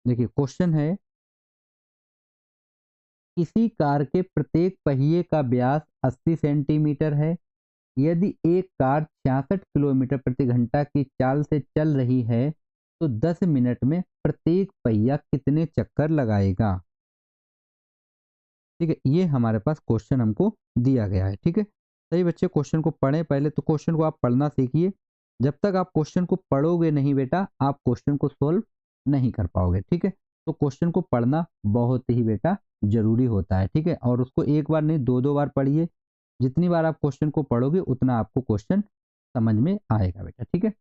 देखिए क्वेश्चन है, किसी कार के प्रत्येक पहिए का व्यास 80 सेंटीमीटर है। यदि एक कार 66 किलोमीटर प्रति घंटा की चाल से चल रही है तो 10 मिनट में प्रत्येक पहिया कितने चक्कर लगाएगा। ठीक है, ये हमारे पास क्वेश्चन हमको दिया गया है। ठीक है, सही बच्चे क्वेश्चन को पढ़ें, पहले तो क्वेश्चन को आप पढ़ना सीखिए। जब तक आप क्वेश्चन को पढ़ोगे नहीं बेटा, आप क्वेश्चन को सोल्व नहीं कर पाओगे। ठीक है, तो क्वेश्चन को पढ़ना बहुत ही बेटा जरूरी होता है। ठीक है, और उसको एक बार नहीं दो दो बार पढ़िए। जितनी बार आप क्वेश्चन को पढ़ोगे उतना आपको क्वेश्चन समझ में आएगा बेटा। ठीक है,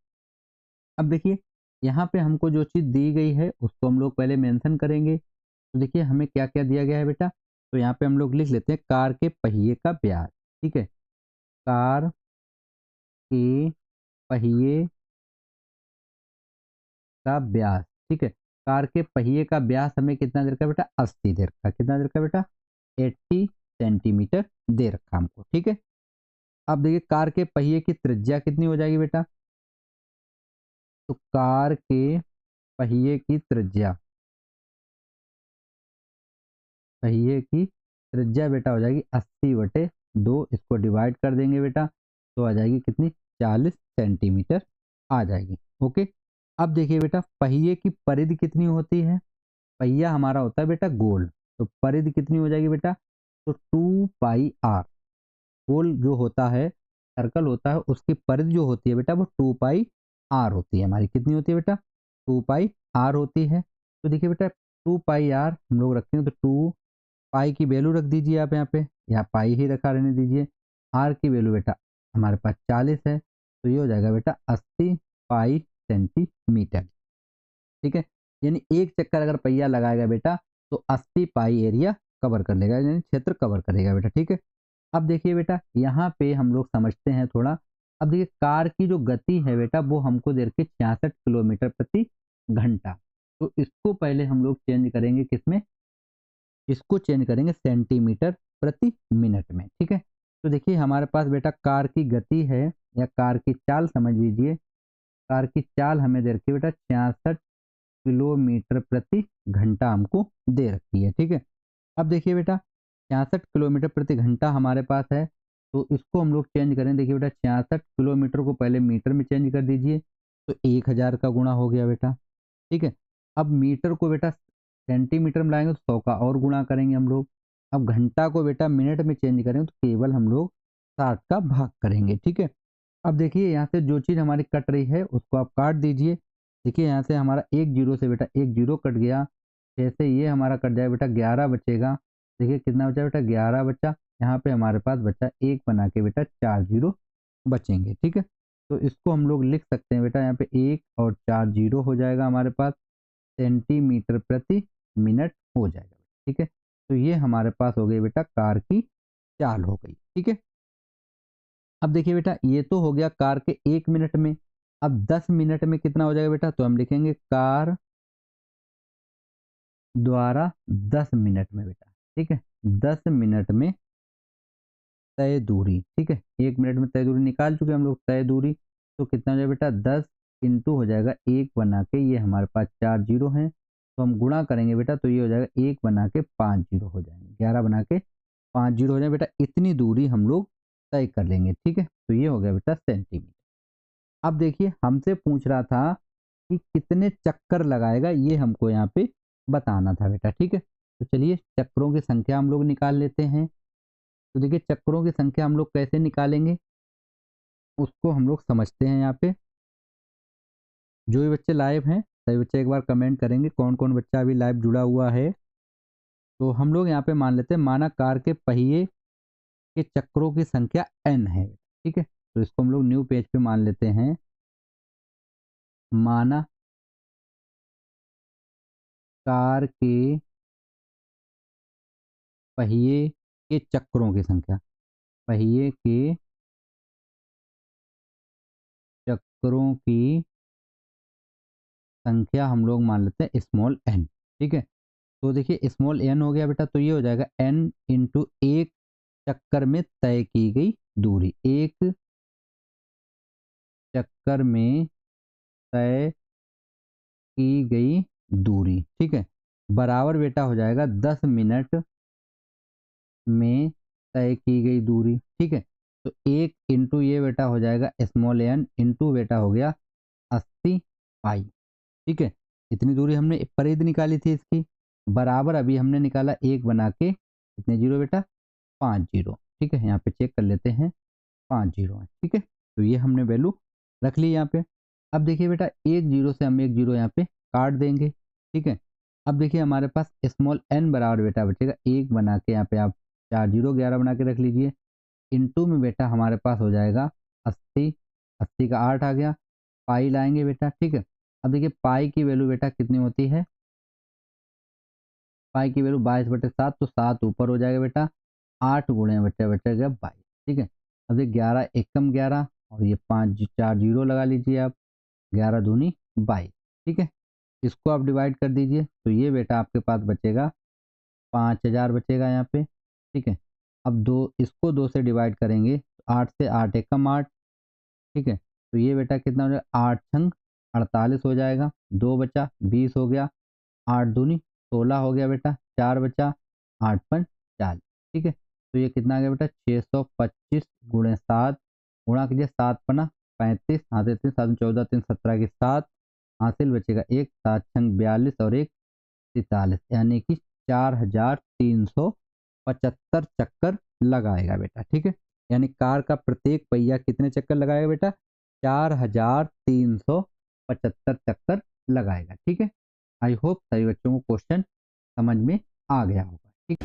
अब देखिए यहाँ पे हमको जो चीज़ दी गई है उसको हम लोग पहले मेंशन करेंगे। तो देखिए हमें क्या क्या दिया गया है बेटा, तो यहाँ पे हम लोग लिख लेते हैं कार के पहिए का व्यास। ठीक है, कार के पहिए का व्यास। ठीक है, कार के पहिए का व्यास हमें कितना दे रखा है बेटा, 80 दे रखा है। कितना दे रखा है बेटा, 80 सेंटीमीटर दे रखा हमको। ठीक है, अब देखिए कार के पहिए की त्रिज्या कितनी हो जाएगी बेटा, तो कार के पहिए की त्रिज्या, पहिए की त्रिज्या बेटा हो जाएगी 80/2। इसको डिवाइड कर देंगे बेटा तो आ जाएगी कितनी, 40 सेंटीमीटर आ जाएगी। ओके, अब देखिए बेटा पहिए की परिधि कितनी होती है, पहिया हमारा होता है बेटा गोल, तो परिधि कितनी हो जाएगी बेटा, तो 2πr। गोल जो होता है, सर्कल होता है, उसकी परिधि जो होती है बेटा वो 2πr होती है हमारी। कितनी होती है बेटा, 2πr होती है। तो देखिए बेटा 2πr हम लोग रखेंगे तो 2 पाई की वैल्यू रख दीजिए आप यहाँ पे, या पाई ही रखा रहने दीजिए। आर की वैल्यू बेटा हमारे पास 40 है, तो ये हो जाएगा बेटा 80 पाई सेंटीमीटर। ठीक है, यानी एक चक्कर अगर पहिया लगाएगा बेटा तो 80 पाई एरिया कवर कर लेगा, यानी क्षेत्र कवर करेगा बेटा। ठीक है, अब देखिए बेटा यहाँ पे हम लोग समझते हैं थोड़ा। अब देखिए कार की जो गति है बेटा वो हमको दे रखी 66 किलोमीटर प्रति घंटा। तो इसको पहले हम लोग चेंज करेंगे किसमें, इसको चेंज करेंगे सेंटीमीटर प्रति मिनट में। ठीक है, तो देखिए हमारे पास बेटा कार की गति है या कार की चाल समझ लीजिए, कार की चाल हमें दे रखी है बेटा 66 किलोमीटर प्रति घंटा हमको दे रखी है। ठीक है, अब देखिए बेटा 66 किलोमीटर प्रति घंटा हमारे पास है, तो इसको हम लोग चेंज करें। देखिए बेटा 66 किलोमीटर को पहले मीटर में चेंज कर दीजिए, तो 1000 का गुणा हो गया बेटा। ठीक है, अब मीटर को बेटा सेंटीमीटर में लाएंगे तो 100 का और गुणा करेंगे हम लोग। अब घंटा को बेटा मिनट में चेंज करें तो केवल हम लोग 60 का भाग करेंगे। ठीक है, अब देखिए यहाँ से जो चीज़ हमारी कट रही है उसको आप काट दीजिए। देखिए यहाँ से हमारा एक जीरो से बेटा एक जीरो कट गया, जैसे ये हमारा कट जाए बेटा 11 बचेगा। देखिए कितना बचा बेटा, 11 बचा। यहाँ पे हमारे पास बचा एक बना के बेटा 4 जीरो बचेंगे। ठीक है, तो इसको हम लोग लिख सकते हैं बेटा, यहाँ पे एक और 4 जीरो हो जाएगा हमारे पास, सेंटीमीटर प्रति मिनट हो जाएगा। ठीक है, तो ये हमारे पास हो गई बेटा कार की चाल हो गई। ठीक है, अब देखिए बेटा ये तो हो गया कार के 1 मिनट में। अब 10 मिनट में कितना हो जाएगा बेटा, तो हम लिखेंगे कार द्वारा 10 मिनट में बेटा। ठीक है, 10 मिनट में तय दूरी। ठीक है, 1 मिनट में तय दूरी निकाल चुके हम लोग, तय दूरी तो कितना हो जाएगा बेटा, 10 इंटू हो जाएगा एक बना के, ये हमारे पास 4 जीरो हैं, तो हम गुणा करेंगे बेटा तो ये हो जाएगा एक बना के 5 जीरो हो जाएंगे, 11 बना के 5 जीरो हो जाए बेटा, इतनी दूरी हम लोग तय कर लेंगे। ठीक है, तो ये हो गया बेटा सेंटीमीटर। अब देखिए हमसे पूछ रहा था कि कितने चक्कर लगाएगा, ये हमको यहाँ पे बताना था बेटा। ठीक है, तो चलिए चक्रों की संख्या हम लोग निकाल लेते हैं। तो देखिए चक्रों की संख्या हम लोग कैसे निकालेंगे उसको हम लोग समझते हैं। यहाँ पे जो भी बच्चे लाइव हैं सभी बच्चे एक बार कमेंट करेंगे कौन कौन बच्चा अभी लाइव जुड़ा हुआ है। तो हम लोग यहाँ पे मान लेते हैं, माना कार के पहिए के चक्रों की संख्या n है। ठीक है, तो इसको हम लोग न्यू पेज पे मान लेते हैं, माना कार के पहिए के चक्रों की संख्या, पहिए के चक्रों की संख्या हम लोग मान लेते हैं स्मॉल n। ठीक है, तो देखिए स्मॉल n हो गया बेटा, तो ये हो जाएगा n इंटू एक चक्कर में तय की गई दूरी, एक चक्कर में तय की गई दूरी, ठीक है, बराबर बेटा हो जाएगा 10 मिनट में तय की गई दूरी, ठीक है। तो 1 इंटू ये बेटा हो जाएगा स्मॉल एन इंटू बेटा हो गया 80 पाई, ठीक है। इतनी दूरी हमने परिधि निकाली थी इसकी, बराबर अभी हमने निकाला 1 बना के कितने जीरो बेटा 5 जीरो, ठीक है। यहाँ पे चेक कर लेते हैं 5 जीरो है, ठीक है। तो ये हमने वैल्यू रख ली यहाँ पे। अब देखिए बेटा 1 जीरो से हम 1 जीरो यहाँ पे काट देंगे, ठीक है। अब देखिए हमारे पास स्मॉल एन बराबर बेटा बचेगा 1 बना के यहाँ पे आप 4 जीरो 11 बना के रख लीजिए, इंटू में बेटा हमारे पास हो जाएगा 80, 80 का 8 आ गया, पाई लाएंगे बेटा, ठीक है। अब देखिए पाई की वैल्यू बेटा कितनी होती है, पाई की वैल्यू 22/7, तो 7 ऊपर हो जाएगा बेटा, 8 गुणे बचेगा 22, ठीक है। अब ये 11 एकम 11 और ये 5 4 जीरो लगा लीजिए आप, 11 दूनी 22, ठीक है। इसको आप डिवाइड कर दीजिए तो ये बेटा आपके पास बचेगा 5000 बचेगा यहाँ पे, ठीक है। अब इसको 2 से डिवाइड करेंगे तो 8 से 8 एकम 8, ठीक है। तो ये बेटा कितना हो जाएगा 8 छंग 48 हो जाएगा, 2 बचा 20 हो गया, 8 दूनी 16 हो गया बेटा, 4 बचा, 8 पंच 40, ठीक है। तो ये कितना आ गया बेटा 625 गुणे 7, गुणा कीजिए 7 पना 35, हाथ 3 7 14 3 17 की 7, हासिल बचेगा 1 7 छंग 42 और 1 43, यानी कि 4375 चक्कर लगाएगा बेटा, ठीक है। यानी कार का प्रत्येक पहिया कितने चक्कर लगाएगा बेटा 4375 चक्कर लगाएगा, ठीक है। आई होप सभी बच्चों को क्वेश्चन समझ में आ गया होगा, ठीक।